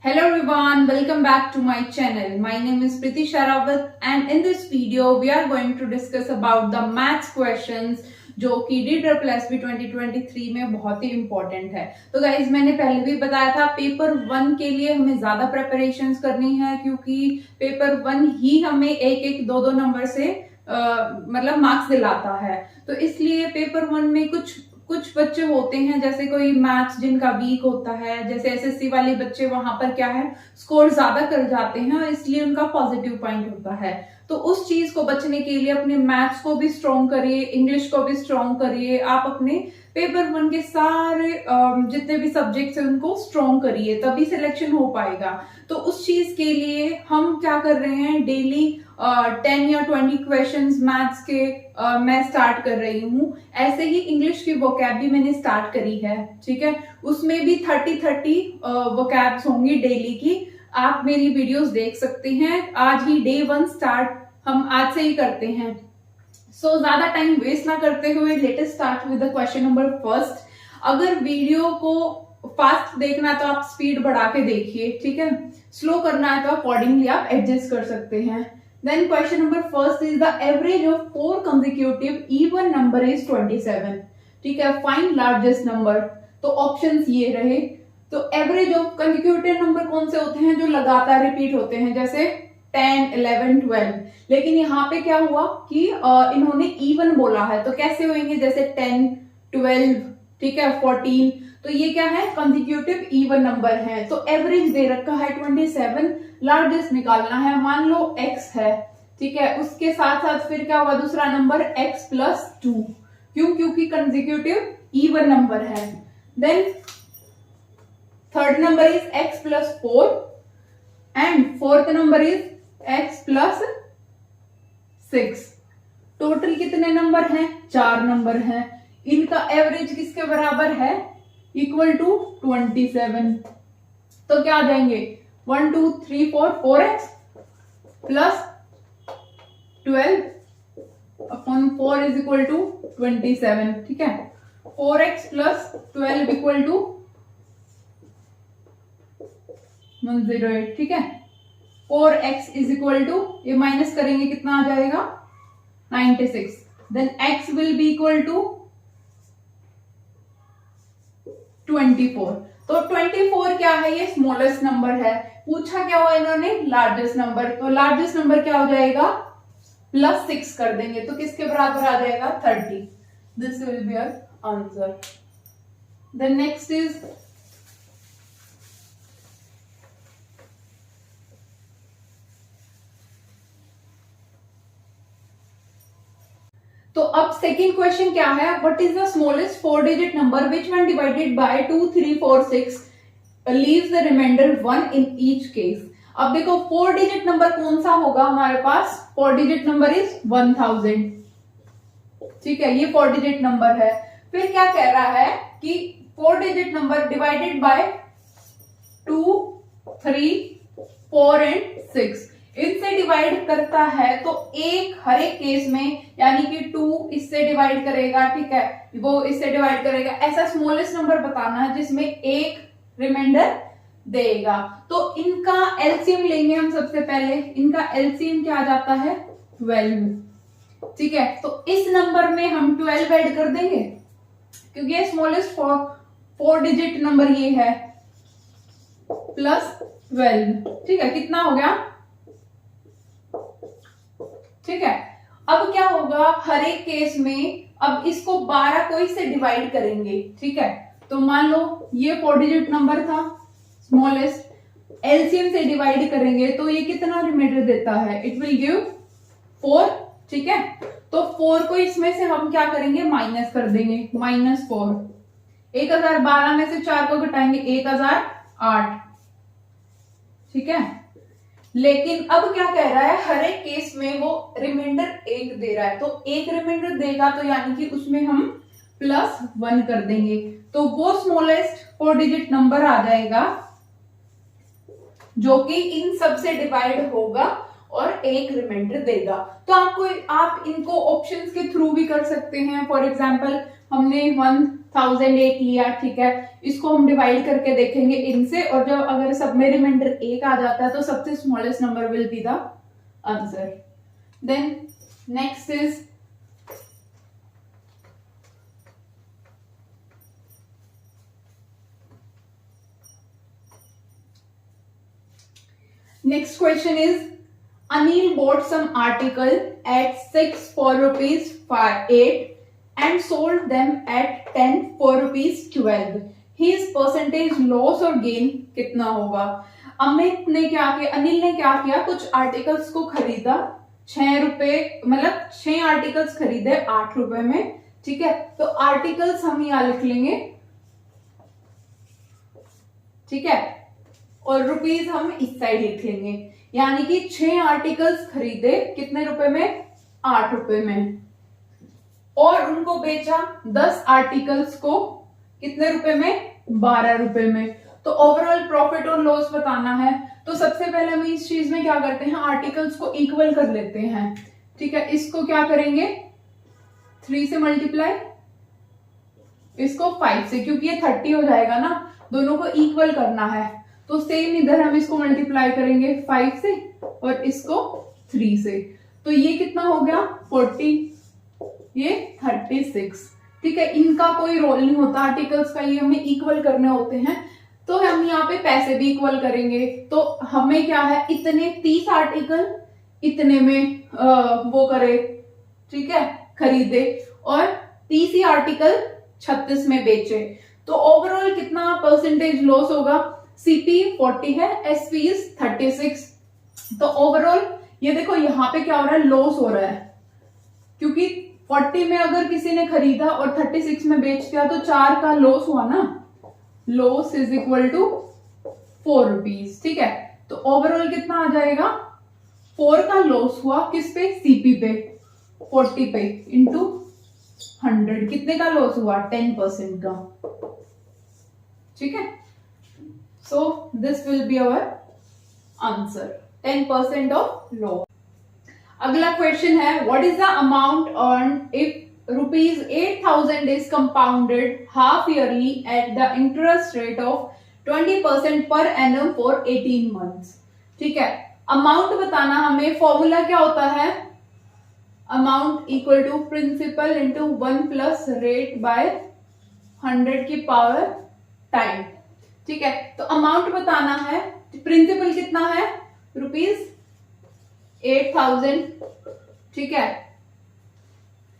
Hello everyone, welcome back to my channel. My name is Priti Sharawat and in this video we are going to discuss about the maths questions जो कि DSSB 2023 में बहुत ही important है। तो guys मैंने पहले भी बताया था पेपर 1 के लिए हमें ज्यादा प्रेपरेशंस करनी है क्योंकि पेपर 1 ही हमें एक एक दो दो नंबर से मतलब मार्क्स दिलाता है। तो इसलिए पेपर 1 में कुछ बच्चे होते हैं जैसे कोई मैथ्स जिनका वीक होता है, जैसे एसएससी वाले बच्चे वहां पर क्या है स्कोर ज्यादा कर जाते हैं और इसलिए उनका पॉजिटिव पॉइंट होता है। तो उस चीज को बचने के लिए अपने मैथ्स को भी स्ट्रॉन्ग करिए, इंग्लिश को भी स्ट्रॉन्ग करिए। आप अपने पेपर 1 के सारे जितने भी सब्जेक्ट्स हैं उनको स्ट्रॉन्ग करिए, तभी सिलेक्शन हो पाएगा। तो उस चीज के लिए हम क्या कर रहे हैं, डेली 10 या 20 क्वेश्चंस मैथ्स के मैं स्टार्ट कर रही हूँ। ऐसे ही इंग्लिश की वोकैब भी मैंने स्टार्ट करी है, ठीक है। उसमें भी 30 वोकैब्स होंगी डेली की। आप मेरी वीडियोस देख सकते हैं। आज ही डे 1 स्टार्ट हम आज से ही करते हैं। सो ज्यादा टाइम वेस्ट ना करते हुए latest start with the question number first. अगर वीडियो को फास्ट देखना है तो आप स्पीड बढ़ा के देखिए, ठीक है। स्लो करना है तो अकॉर्डिंगली आप एडजस्ट कर सकते हैं। Then question number first is the average of 4 consecutive even number is 27. ठीक है, find largest number। तो ऑप्शंस ये रहे। तो एवरेज ऑफ कंसेक्यूटिव नंबर कौन से होते हैं जो लगातार रिपीट होते हैं, जैसे 10, 11, 12। लेकिन यहाँ पे क्या हुआ कि इन्होंने इवन बोला है, तो कैसे होंगे, जैसे 10, 12, ठीक है, 14। तो ये क्या है, कंसेक्यूटिव इवन नंबर है। तो एवरेज दे रखा है 27, लार्जेस्ट निकालना है, मान लो x है, ठीक है। उसके साथ साथ फिर क्या होगा, दूसरा नंबर x+2, क्योंकि कंसेक्यूटिव इवन नंबर है। Then third number is x+4 and fourth number is x+6। Total कितने नंबर हैं, 4 नंबर हैं। इनका एवरेज किसके बराबर है, इक्वल टू 27। तो क्या आ जाएंगे, 1 2 3 4 4x plus 12 upon 4 is equal to 27, ठीक है। 4x प्लस 12 इक्वल टू 108, ठीक है। 4x इज इक्वल टू, ये माइनस करेंगे कितना आ जाएगा, 96। Then x will be equal to 24। तो 24 क्या है, ये स्मॉलेस्ट नंबर है। पूछा क्या हुआ इन्होंने, लार्जेस्ट नंबर। तो लार्जेस्ट नंबर क्या हो जाएगा, +6 कर देंगे तो किसके बराबर आ जाएगा, 30। This will be our answer. The next is तो अब सेकेंड क्वेश्चन क्या है, what is the smallest 4 digit number which when divided by 2 3 4 6 leaves the remainder 1 in each case. अब देखो 4 डिजिट नंबर कौन सा होगा हमारे पास, 4 डिजिट नंबर इज 1000, ठीक है, ये 4 डिजिट नंबर है। फिर क्या कह रहा है कि 4 digit number divided by 2 3 4 and 6 इनसे डिवाइड करता है तो हर एक केस में, यानी कि 2 इससे डिवाइड करेगा, ठीक है, वो इससे डिवाइड करेगा, ऐसा स्मॉलेस्ट नंबर बताना है जिसमें एक रिमाइंडर देगा। तो इनका एलसीएम लेंगे हम सबसे पहले। इनका एलसीएम क्या आ जाता है, 12, ठीक है। तो इस नंबर में हम 12 ऐड कर देंगे क्योंकि ये स्मॉलेस्ट 4 डिजिट नंबर ये है, +12, ठीक है। कितना हो गया, ठीक है। अब क्या होगा, हर एक केस में अब इसको 12 को इससे डिवाइड करेंगे, ठीक है। तो मान लो ये 4 डिजिट नंबर था स्मॉलेस्ट, एलसीएम से डिवाइड करेंगे तो ये कितना रिमाइंडर देता है, इट विल गिव 4, ठीक है। तो 4 को इसमें से हम क्या करेंगे, माइनस कर देंगे, -4। 1012 में से 4 को घटाएंगे, 1008, ठीक है। लेकिन अब क्या कह रहा है, हर एक केस में वो रिमाइंडर 1 दे रहा है, तो 1 रिमाइंडर देगा तो यानी कि उसमें हम +1 कर देंगे। तो वो स्मॉलेस्ट 4 डिजिट नंबर आ जाएगा जो कि इन सब से डिवाइड होगा और 1 रिमाइंडर देगा। तो आप इनको ऑप्शंस के थ्रू भी कर सकते हैं। फॉर एग्जांपल हमने 1008 लिया, ठीक है, इसको हम डिवाइड करके देखेंगे इनसे, और जब अगर सब में रिमाइंडर 1 आ जाता है तो सबसे smallest number will be the answer. Then next is next question is Anil bought some article at 6 for rupees 8 and sold them at 10 for rupees 12. His percentage loss or gain कितना होगा? अमित ने क्या किया, अनिल ने क्या किया, कुछ आर्टिकल्स को खरीदा 6 रुपए, मतलब 6 आर्टिकल्स खरीदे 8 रुपए में, ठीक है. तो आर्टिकल्स हम यहां लिख लेंगे, ठीक है, और रुपीज हम इस साइड लिख लेंगे. यानी कि 6 आर्टिकल्स खरीदे कितने रुपए में, 8 रुपए में, और उनको बेचा 10 आर्टिकल्स को कितने रुपए में, 12 रुपए में. तो ओवरऑल प्रॉफिट और लॉस बताना है. तो सबसे पहले हम इस चीज में क्या करते हैं, आर्टिकल्स को इक्वल कर लेते हैं, ठीक है. इसको क्या करेंगे, 3 से मल्टीप्लाई, इसको 5 से, क्योंकि ये 30 हो जाएगा ना, दोनों को इक्वल करना है. तो सेम इधर हम इसको मल्टीप्लाई करेंगे 5 से और इसको 3 से. तो ये कितना हो गया 40, ये 36, ठीक है. इनका कोई रोल नहीं होता आर्टिकल्स का, ये हमें इक्वल करने होते हैं. तो हम यहाँ पे पैसे भी इक्वल करेंगे. तो हमें क्या है, इतने 30 आर्टिकल इतने में वो करे, ठीक है, खरीदे, और 30 ही आर्टिकल 36 में बेचे. तो ओवरऑल कितना परसेंटेज लॉस होगा, सीपी 40 है, एसपी इज 36. तो ओवरऑल ये देखो यहाँ पे क्या हो रहा है, लॉस हो रहा है, क्योंकि 40 में अगर किसी ने खरीदा और 36 में बेच दिया तो 4 का लॉस हुआ ना. Loss is equal to 4 rupees, ठीक है. तो ओवरऑल कितना आ जाएगा, 4 का लॉस हुआ किस पे, सीपी पे, 40 पे इंटू 100, कितने का लॉस हुआ, 10% का, ठीक है. So this will be our answer, 10% of loss. अगला क्वेश्चन है, what is the amount earned if rupees 8,000 is compounded half yearly at the interest rate of 20% per annum for 18 months. ठीक है, अमाउंट बताना हमें. फॉर्मूला क्या होता है, amount equal to principal into 1 plus rate by 100 की power time, ठीक है. तो अमाउंट बताना है, प्रिंसिपल कितना है, रुपीज 8,000, ठीक है,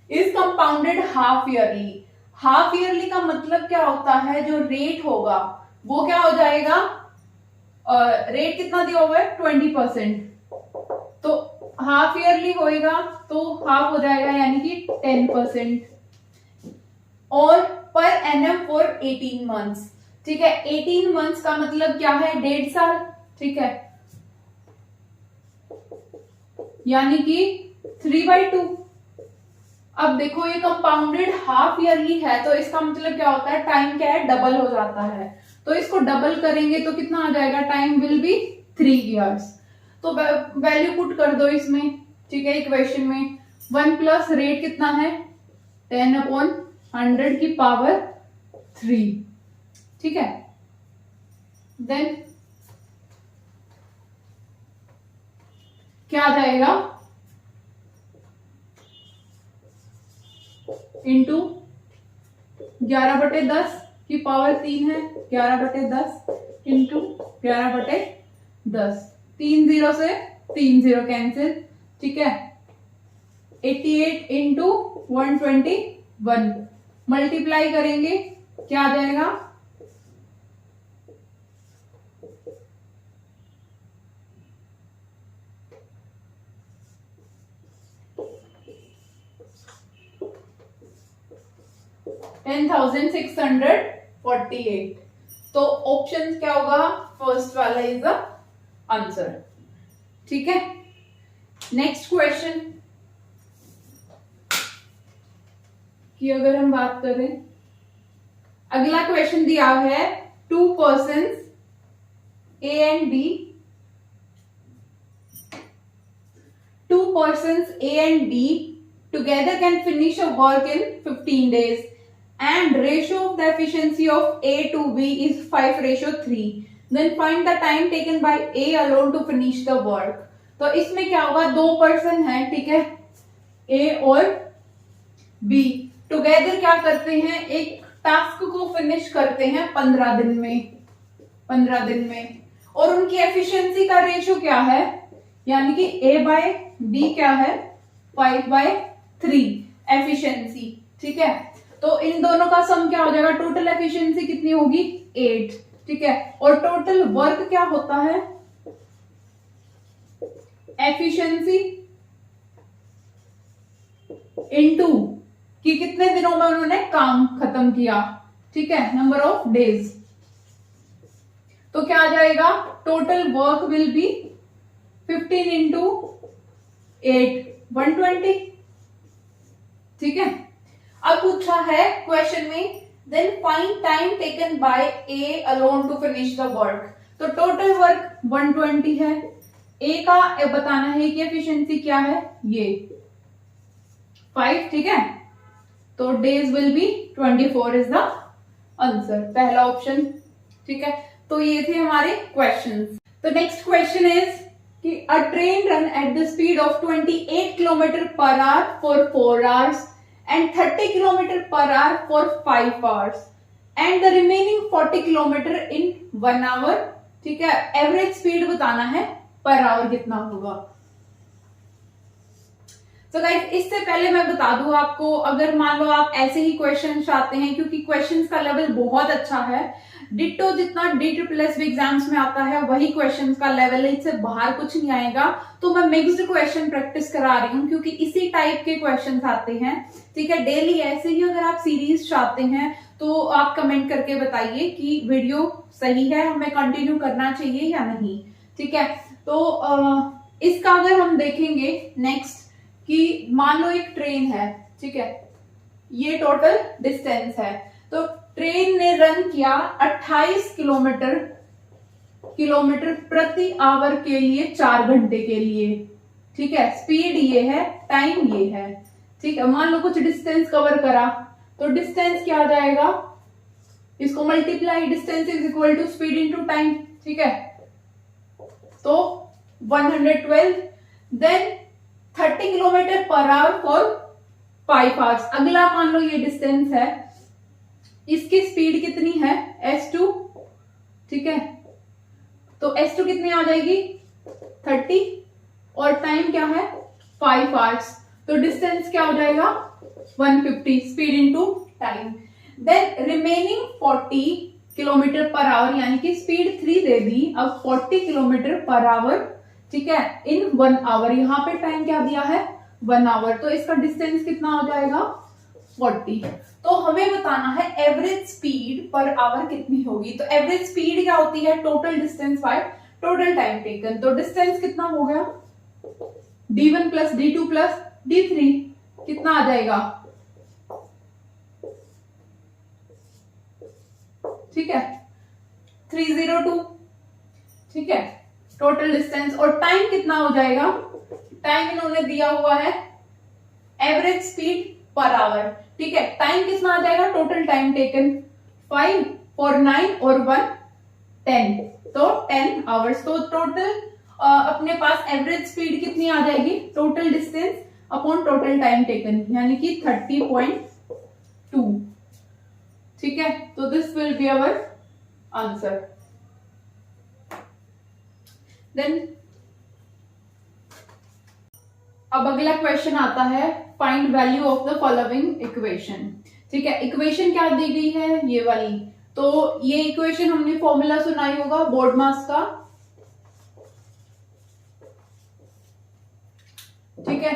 is compounded half yearly. Half yearly का मतलब क्या होता है, जो रेट होगा वो क्या हो जाएगा, रेट कितना दिया हुआ है 20%, तो हाफ ईयरली होएगा तो हाफ हो जाएगा, यानी कि 10%, और पर एनम फॉर 18 मंथ्स, ठीक है. 18 मंथ्स का मतलब क्या है, 1.5 साल, ठीक है, यानी कि 3/2. अब देखो ये कंपाउंडेड हाफ ईयरली है, तो इसका मतलब क्या होता है, टाइम क्या है, डबल हो जाता है. तो इसको डबल करेंगे तो कितना आ जाएगा, टाइम विल बी 3 इयर्स. तो वैल्यू पुट कर दो इसमें, ठीक है, इक्वेशन में. 1 प्लस रेट कितना है, 10/100 की पावर 3, ठीक है. देन क्या आ जाएगा, इंटू 11/10 की पावर 3 है, 11/10 इंटू 11/10, 3 0 से 3 0 कैंसिल, ठीक है. 88 इंटू 121 मल्टीप्लाई करेंगे, क्या आ जाएगा, 10,648. तो ऑप्शन क्या होगा, फर्स्ट वाला इज द आंसर, ठीक है. नेक्स्ट क्वेश्चन की अगर हम बात करें, अगला क्वेश्चन दिया है, 2 persons A and B, 2 persons A and B together can finish a work in 15 days and ratio of the efficiency of A to B is 5:3. Then find the time taken by A alone to finish the work. तो इसमें क्या होगा, 2 person है, ठीक है, A और B together क्या करते हैं, एक टास्क को फिनिश करते हैं 15 दिन में और उनकी एफिशिएंसी का रेशियो क्या है, यानी कि A बाय B क्या है, 5/3 एफिशिएंसी, ठीक है। तो इन दोनों का सम क्या हो जाएगा, टोटल एफिशिएंसी कितनी होगी, 8, ठीक है। और टोटल वर्क क्या होता है, एफिशिएंसी इनटू कि कितने दिनों में उन्होंने काम खत्म किया, ठीक है, नंबर ऑफ डेज। तो क्या आ जाएगा, total work will be 15 into 8, 120, ठीक है। अब पूछा है क्वेश्चन में, then find time taken by A alone to finish the work. तो टोटल वर्क 120 है, ए का बताना है कि एफिशिएंसी क्या है, ये 5, ठीक है। तो days will be 24 is the answer, पहला ऑप्शन, ठीक है। तो ये थे हमारे क्वेश्चंस। तो नेक्स्ट क्वेश्चन इज कि अ train run at the speed of 28 kilometre per hour for 4 hours and 30 kilometer per hour for 5 hours and the remaining 40 kilometer in 1 hour, ठीक है। एवरेज स्पीड बताना है पर आवर कितना होगा। तो guys इससे पहले मैं बता दूं आपको, अगर मान लो आप ऐसे ही क्वेश्चन चाहते हैं, क्योंकि क्वेश्चंस का लेवल बहुत अच्छा है, डिट्टो जितना DSSB एग्जाम्स में आता है वही क्वेश्चंस का लेवल है, इससे बाहर कुछ नहीं आएगा। तो मैं मिक्स्ड क्वेश्चन प्रैक्टिस करा रही हूँ क्योंकि इसी टाइप के क्वेश्चंस आते हैं, ठीक है, डेली। ऐसे ही अगर आप सीरीज चाहते हैं तो आप कमेंट करके बताइए कि वीडियो सही है, हमें कंटिन्यू करना चाहिए या नहीं, ठीक है। तो इसका अगर हम देखेंगे नेक्स्ट कि मान लो एक ट्रेन है, ठीक है, ये टोटल डिस्टेंस है। तो ट्रेन ने रन किया 28 किलोमीटर प्रति आवर के लिए 4 घंटे के लिए, ठीक है। स्पीड ये है, टाइम ये है, ठीक है। मान लो कुछ डिस्टेंस कवर करा, तो डिस्टेंस क्या आ जाएगा, इसको multiply, distance is equal to speed into time, ठीक है। तो 112, then 30 kilometre per hour for 5 hours. अगला मान लो ये डिस्टेंस है, इसकी स्पीड कितनी है, s2, ठीक है। तो s2 कितनी आ जाएगी, 30 और टाइम क्या है, 5 आवर्स। तो डिस्टेंस क्या हो जाएगा, 150, speed into time. Then remaining 40 kilometre per hour, यानी कि स्पीड 3 दे दी, अब 40 किलोमीटर पर आवर, ठीक है, इन 1 आवर। यहाँ पे टाइम क्या दिया है, 1 आवर। तो इसका डिस्टेंस कितना हो जाएगा, 40। तो हमें बताना है एवरेज स्पीड पर आवर कितनी होगी। तो एवरेज स्पीड क्या होती है, total distance by total time taken. तो डिस्टेंस कितना हो गया, d1 plus d2 plus d3, कितना आ जाएगा, ठीक है, 302, ठीक है, टोटल डिस्टेंस। और टाइम कितना हो जाएगा, टाइम इन्होंने दिया हुआ है एवरेज स्पीड पर आवर, ठीक है। टाइम कितना आ जाएगा, टोटल टाइम टेकन 5 और 9 और 1 10, तो 10 आवर्स। तो टोटल अपने पास एवरेज स्पीड कितनी आ जाएगी, total distance upon total time taken, यानी कि 30.2, ठीक है। तो this will be our answer. Then अब अगला क्वेश्चन आता है, find value of the following equation, ठीक है। इक्वेशन क्या दी गई है, ये वाली। तो ये इक्वेशन हमने फॉर्मूला सुनाई होगा बोर्ड मास का, ठीक है।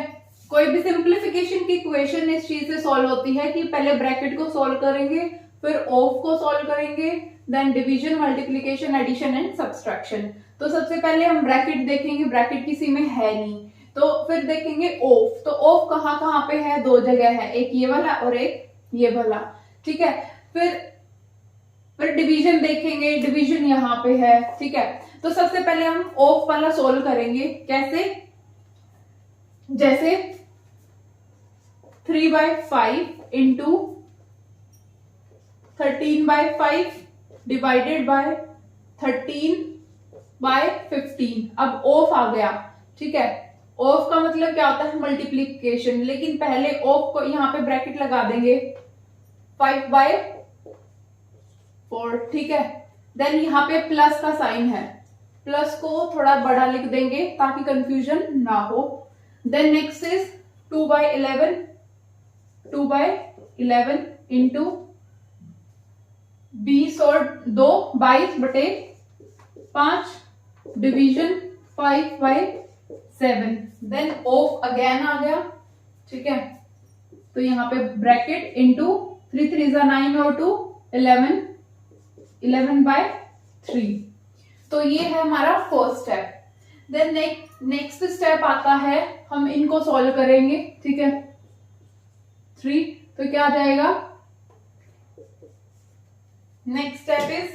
कोई भी सिंप्लीफिकेशन की इक्वेशन इस चीज से सॉल्व होती है कि पहले ब्रैकेट को सॉल्व करेंगे, फिर ऑफ को सॉल्व करेंगे, then division, multiplication, addition and subtraction. तो सबसे पहले हम ब्रैकेट देखेंगे, ब्रैकेट किसी में है नहीं, तो फिर देखेंगे ऑफ। तो ऑफ कहाँ कहाँ पे है, 2 जगह है, एक ये वाला और एक ये वाला, ठीक है। फिर डिवीजन देखेंगे, डिवीजन यहाँ पे है, ठीक है। तो सबसे पहले हम ऑफ वाला सोल्व करेंगे, कैसे, जैसे 3/5 इंटू 13/5 डिवाइडेड बाय 13/15। अब ऑफ आ गया, ठीक है। ऑफ का मतलब क्या होता है? मल्टीप्लीकेशन। लेकिन पहले ऑफ को यहाँ पे ब्रैकेट लगा देंगे 5/4, ठीक है। देन यहाँ पे प्लस का साइन है, प्लस को थोड़ा बड़ा लिख देंगे ताकि कंफ्यूजन ना हो। देन नेक्स्ट इज 2/11, 2/11 इंटू 20 और 2 22/5 डिवीजन 5/7। देन ऑफ अगेन आ गया, ठीक है। तो यहाँ पे ब्रैकेट इंटू 3 3 9 और 2 11, 11/3। तो ये है हमारा first step. Then next step आता है, हम इनको सॉल्व करेंगे, ठीक है। 3, तो क्या आ जाएगा? Next step is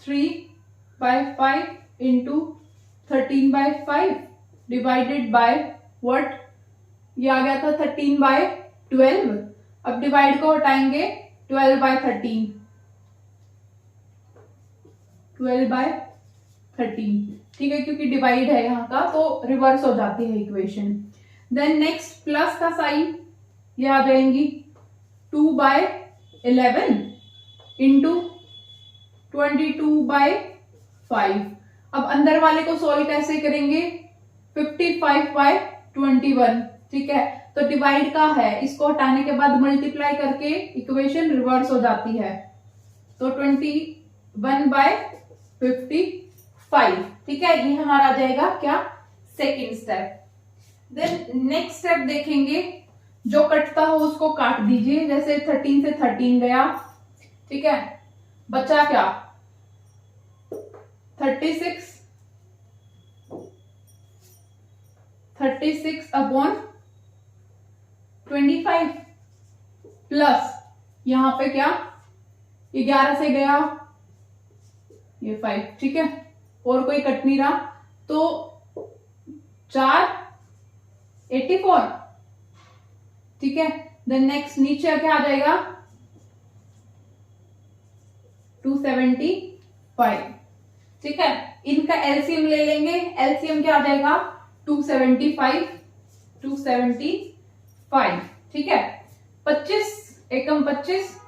3/5 into 13/5 divided by what? ये आ गया था 13/12। अब डिवाइड को हटाएंगे 12/13, 12/13, ठीक है, क्योंकि डिवाइड है यहाँ का तो रिवर्स हो जाती है इक्वेशन। देन नेक्स्ट प्लस का साइन, ये आ जाएंगी 2/11 इंटू 22/5। अब अंदर वाले को सॉल्व कैसे करेंगे? 55/21, ठीक है। तो डिवाइड का है, इसको हटाने के बाद मल्टीप्लाई करके इक्वेशन रिवर्स हो जाती है। तो 21/55, ठीक है। ये हमारा आ जाएगा क्या? Second step. Then next step देखेंगे, जो कटता हो उसको काट दीजिए। जैसे 13 से 13 गया, ठीक है। बचा क्या? 36 अपॉन 25 प्लस यहां पे क्या? ये 11 से गया, ये 5, ठीक है। और कोई कट नहीं रहा, तो 4 84, ठीक है। देन नेक्स्ट नीचे क्या आ जाएगा? 275, ठीक है। इनका एलसीएम ले लेंगे। एलसीएम क्या आ जाएगा? 275, 275, ठीक है। 25 एकम 25,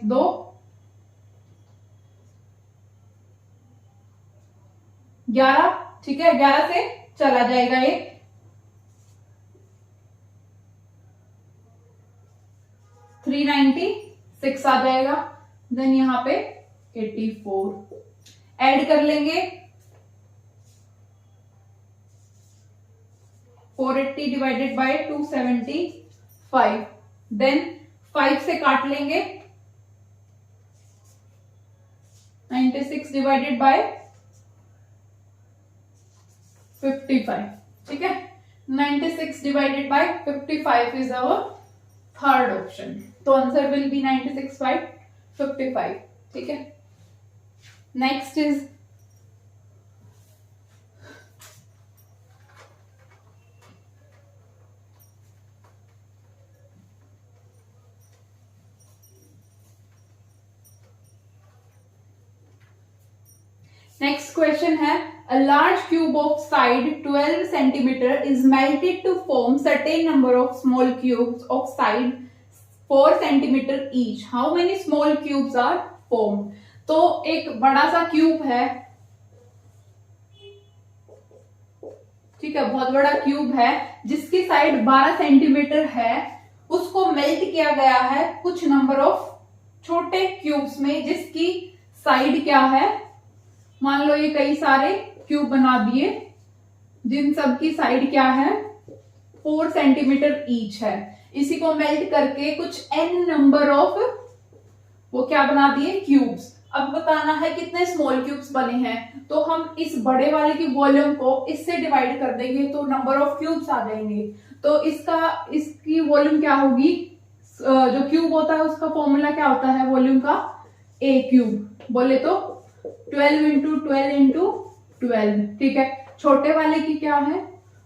2 11, ठीक है। 11 से चला जाएगा ये, 396 आ जाएगा। देन यहाँ पे 84 ऐड कर लेंगे, 480 डिवाइडेड बाय 275। देन 5 से काट लेंगे, 96 डिवाइडेड बाय 55, ठीक है। 96 divided by 55 is our third option. तो आंसर विल बी 96/55, ठीक है। नेक्स्ट इज नेक्स्ट क्वेश्चन है, a large cube of side 12 centimeter is melted to form certain number of small cubes of side 4 centimeter each. How many small cubes are formed? तो एक बड़ा सा cube है, ठीक है, बहुत बड़ा क्यूब है जिसकी साइड 12 सेंटीमीटर है। उसको मेल्ट किया गया है कुछ नंबर ऑफ छोटे क्यूब्स में, जिसकी साइड क्या है? मान लो ये कई सारे क्यूब बना दिए जिन सब की साइड क्या है? 4 सेंटीमीटर ईच है। इसी को मेल्ट करके कुछ n नंबर ऑफ वो क्या बना दिए? क्यूब्स। अब बताना है कितने स्मॉल क्यूब्स बने हैं। तो हम इस बड़े वाले की वॉल्यूम को इससे डिवाइड कर देंगे तो नंबर ऑफ क्यूब्स आ जाएंगे। तो इसकी वॉल्यूम क्या होगी? जो क्यूब होता है उसका फॉर्मूला क्या होता है वॉल्यूम का? a cube. बोले तो 12 इंटू 12 इंटू 12, ठीक है। छोटे वाले की क्या है?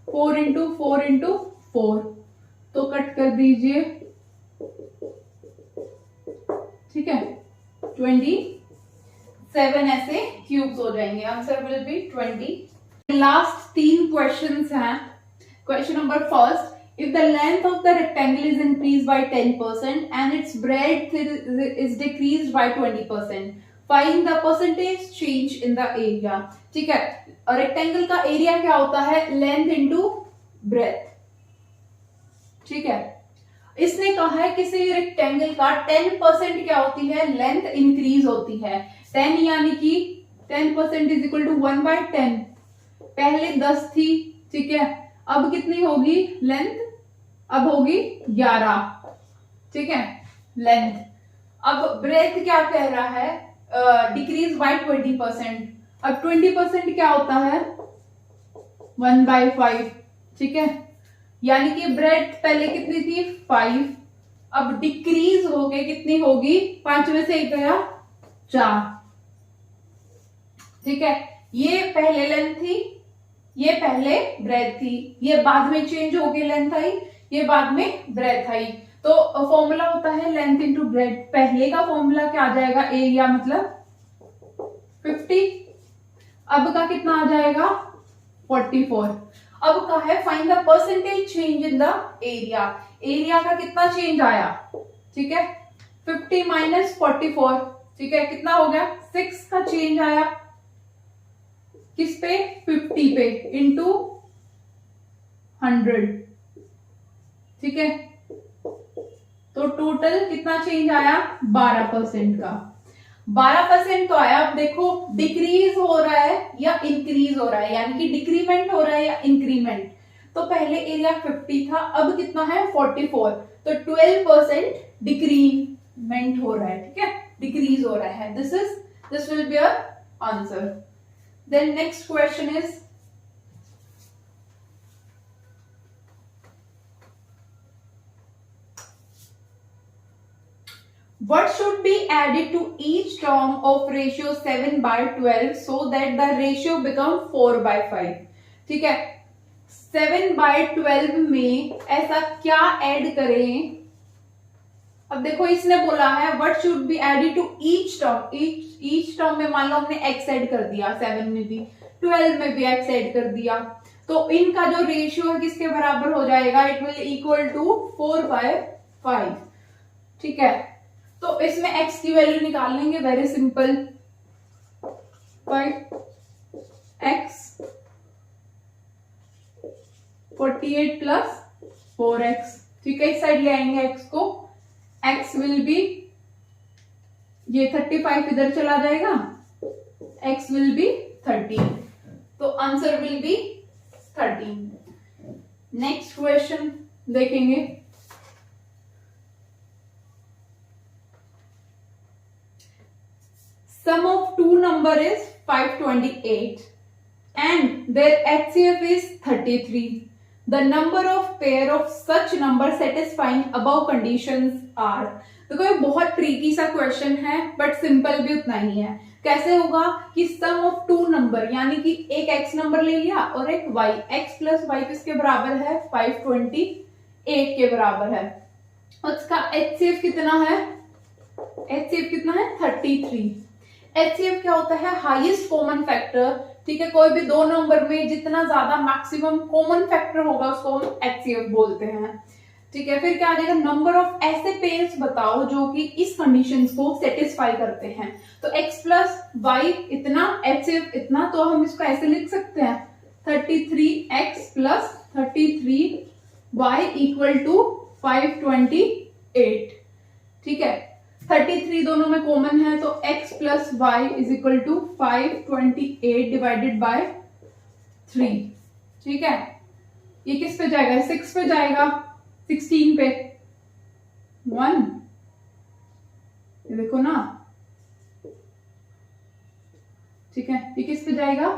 4 इंटू 4 इंटू 4, तो कट कर दीजिए, ठीक है, 27 ऐसे क्यूब्स हो जाएंगे। Answer will be 20। Last 3 questions हैं। Question number first, if the length of the rectangle is increased by 10% and its breadth is decreased by 20%, find the percentage change in the area। ठीक है, rectangle का area क्या होता है? Length into breadth. ठीक है, इसने कहा है किसी रेक्टेंगल का 10% क्या होती है? लेंथ इंक्रीज होती है। 10 यानी कि 10% इज इक्वल टू 1/10। पहले 10 थी, ठीक है, अब कितनी होगी लेंथ? अब होगी 11, ठीक है, लेंथ। अब ब्रेथ क्या कह रहा है? Decrease by 20%। अब 20% क्या होता है? 1/5, ठीक है, यानी कि ब्रेथ पहले कितनी थी? 5, अब डिक्रीज होके कितनी होगी? 5 में से 1 गया 4, ठीक है। ये पहले लेंथ थी, ये पहले ब्रेथ थी, ये बाद में चेंज होके लेंथ आई, ये बाद में ब्रेथ आई। तो फॉर्मूला होता है लेंथ इंटू ब्रेथ। पहले का फॉर्मूला क्या आ जाएगा? एरिया मतलब 50, अब का कितना आ जाएगा? 44। अब का है find the percentage change in the area. Area का कितना चेंज आया? ठीक है, 50 माइनस 44, ठीक है, कितना हो गया? 6 का चेंज आया। किस पे? 50 पे इंटू 100, ठीक है, तो टोटल कितना चेंज आया? 12% का। 12% तो आया। अब देखो डिक्रीज हो रहा है या इंक्रीज हो रहा है, यानी कि डिक्रीमेंट हो रहा है या इंक्रीमेंट। तो पहले एरिया 50 था, अब कितना है? 44, तो 12% डिक्रीमेंट हो रहा है, ठीक है, डिक्रीज हो रहा है। This will be your answer. Then next question is, what should be added to each term of ratio 7/12 so that the ratio become 4/5? ठीक है, 7/12 में ऐसा क्या ऐड करें? अब देखो इसने बोला है what should be added to each term. Each term में मान लो हमने एक्स ऐड कर दिया, 7 में भी, 12 में भी एक्स ऐड कर दिया, तो इनका जो रेशियो है किसके बराबर हो जाएगा? इट विल इक्वल टू 4/5, ठीक है। तो इसमें एक्स की वैल्यू निकाल लेंगे, very simple, 5x 48 plus 4x, ठीक है, इस साइड ले आएंगे एक्स को। x विल बी, ये 35 इधर चला जाएगा, x विल बी 13, तो answer will B 13। Next question देखेंगे। Sum of two number is 528 and their HCF is 33. The number of pair of such number satisfying above conditions are। देखो ये बहुत tricky सा क्वेश्चन है, बट सिंपल भी उतना ही है। कैसे होगा कि सम ऑफ टू नंबर, यानी कि एक x नंबर ले लिया और एक y, x प्लस y किसके बराबर है? 528 के बराबर है। उसका HCF कितना है? HCF कितना है? 33। HCF क्या होता है? हाईएस्ट कॉमन फैक्टर, ठीक है, कोई भी दो नंबर में जितना ज्यादा मैक्सिमम कॉमन फैक्टर होगा उसको हम HCF बोलते हैं, ठीक है। फिर क्या आ जाएगा? नंबर ऑफ ऐसे पेयर्स बताओ जो कि इस कंडीशंस को सेटिस्फाई करते हैं। तो x प्लस वाई इतना, HCF इतना, तो हम इसको ऐसे लिख सकते हैं 33x plus 33y equal to 528, ठीक है। 33 दोनों में कॉमन है, तो x plus y is equal to 528 divided by 3, ठीक है। ये किस पे जाएगा? 6 पे जाएगा, 16 पे 1, ये देखो ना, ठीक है, ये किस पे जाएगा?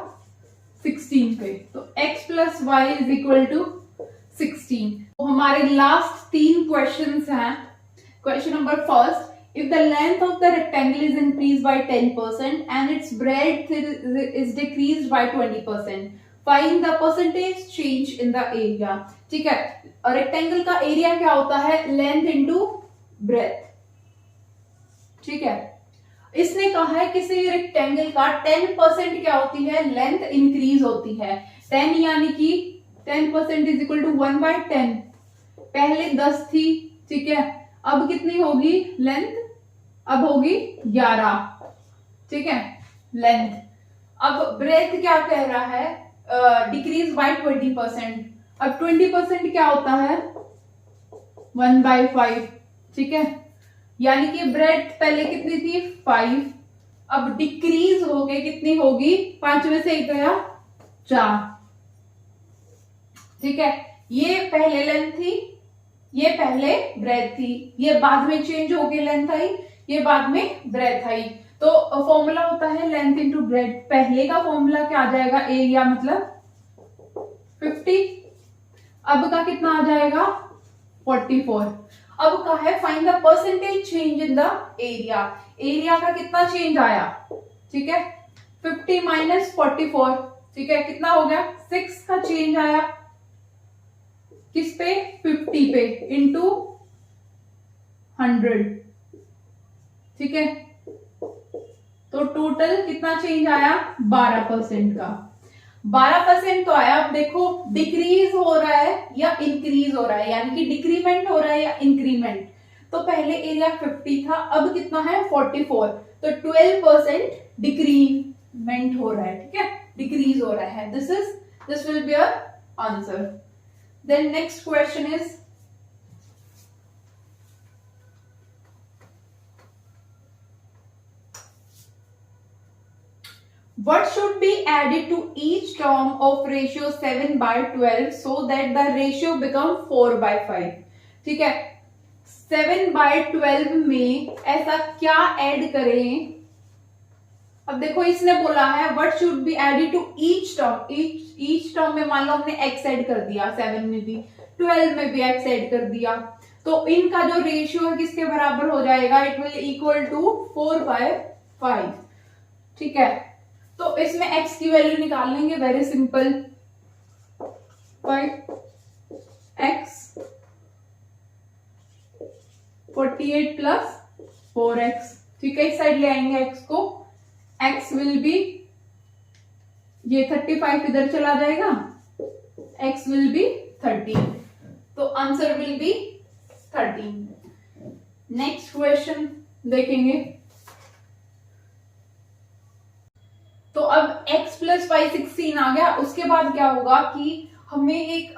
16 पे, तो x plus y is equal to 16। तो हमारे लास्ट 3 क्वेश्चंस हैं। Question number first, if the length of the rectangle is increased by 10% and its breadth is decreased by 20%, find the percentage change in the area. ठीक है, और rectangle का area क्या होता है? Length into breadth. ठीक है, इसने कहा है किसी रेक्टेंगल का 10% क्या होती है? लेंथ इंक्रीज होती है। 10 यानी कि 10% इज इक्वल टू 1/10। पहले 10 थी, ठीक है, अब कितनी होगी लेंथ? अब होगी 11। ठीक है, लेंथ। अब ब्रेथ क्या कह रहा है? Decrease by 20%। अब 20% क्या होता है? 1/5। ठीक है, यानी कि ब्रेथ पहले कितनी थी? 5, अब डिक्रीज हो गई, कितनी होगी? 5 में से 1 गया 4। ठीक है, ये पहले लेंथ थी, ये पहले ब्रेथ थी, ये बाद में चेंज हो गई लेंथ आई, ये बाद में ब्रेथ आई। तो फॉर्मूला होता है लेंथ इंटू ब्रेथ। पहले का फॉर्मूला क्या आ जाएगा? एरिया मतलब 50। अब का कितना आ जाएगा? 44। अब का है find the percentage change in the area. Area का कितना चेंज आया? ठीक है, 50 माइनस 44। ठीक है, कितना हो गया? 6 का चेंज आया। किस पे? 50 पे इंटू 100। ठीक है, तो टोटल कितना चेंज आया? 12% का। 12% तो आया। अब देखो डिक्रीज हो रहा है या इंक्रीज हो रहा है, यानी कि डिक्रीमेंट हो रहा है या इंक्रीमेंट। तो पहले एरिया 50 था, अब कितना है? 44। तो 12% डिक्रीमेंट हो रहा है। ठीक है, डिक्रीज हो रहा है। This will be your answer. Then next question is what should be added to each term of ratio 7/12 so that the ratio become 4/5। ठीक है, 7/12 में ऐसा क्या ऐड करें? अब देखो इसने बोला है what should be added to each term। each term में मान लो हमने x ऐड कर दिया, 7 में भी, 12 में भी x ऐड कर दिया, तो इनका जो रेशियो है किसके बराबर हो जाएगा? It will equal to 4/5। ठीक है, तो इसमें x की वैल्यू निकाल लेंगे, very simple. 5x 48 plus 4x। ठीक है, इस साइड ले आएंगे x को। x विल बी, ये 35 इधर चला जाएगा, x विल बी 13। तो answer will B 13। Next question देखेंगे। तो अब x प्लस 5 16 आ गया। उसके बाद क्या होगा कि हमें एक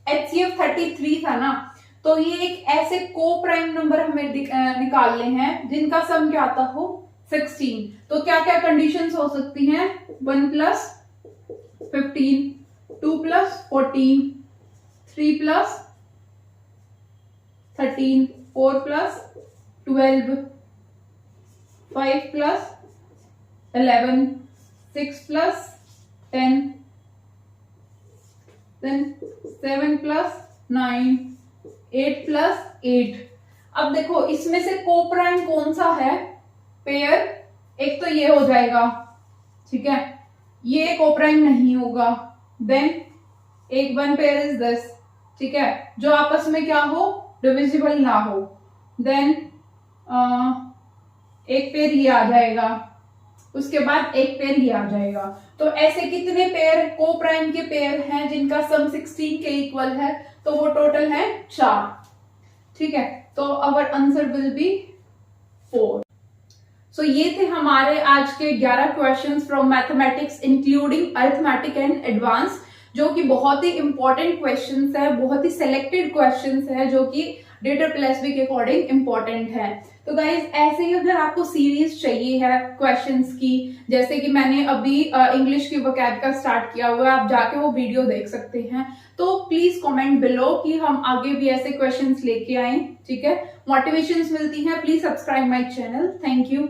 HCF 33 था ना, तो ये एक ऐसे को प्राइम नंबर हमें निकालने हैं जिनका सम क्या आता हो? 16। तो क्या क्या कंडीशंस हो सकती हैं? 1 plus 15, 2 plus 14, 3 plus 13, 4 plus 12, 5 plus 11, 6 plus 10, then 7 plus 9, 8 plus 8। अब देखो इसमें से कोप्राइम कौन सा है? पेयर एक तो ये हो जाएगा, ठीक है, ये कोप्राइम नहीं होगा। देन एक वन पेयर इज दिस, ठीक है, जो आपस में क्या हो? डिविजिबल ना हो। देन एक पेयर ये आ जाएगा, उसके बाद एक पेयर ये आ जाएगा। तो ऐसे कितने पेयर को प्राइम के पेयर हैं जिनका सम 16 के इक्वल है? तो वो टोटल है 4। ठीक है, तो अवर आंसर विल बी 4। सो ये थे हमारे आज के 11 questions from mathematics including arithmetic and advance, जो कि बहुत ही इंपॉर्टेंट क्वेश्चंस है, बहुत ही सिलेक्टेड क्वेश्चंस है, जो कि DSSB के अकॉर्डिंग इंपॉर्टेंट है। तो गाइज ऐसे ही अगर आपको सीरीज चाहिए है क्वेश्चंस की, जैसे कि मैंने अभी इंग्लिश की वोकैब का स्टार्ट किया हुआ है, आप जाके वो वीडियो देख सकते हैं, तो प्लीज कमेंट बिलो कि हम आगे भी ऐसे क्वेश्चंस लेके आए। ठीक है, मोटिवेशंस मिलती हैं। Please subscribe my channel. Thank you.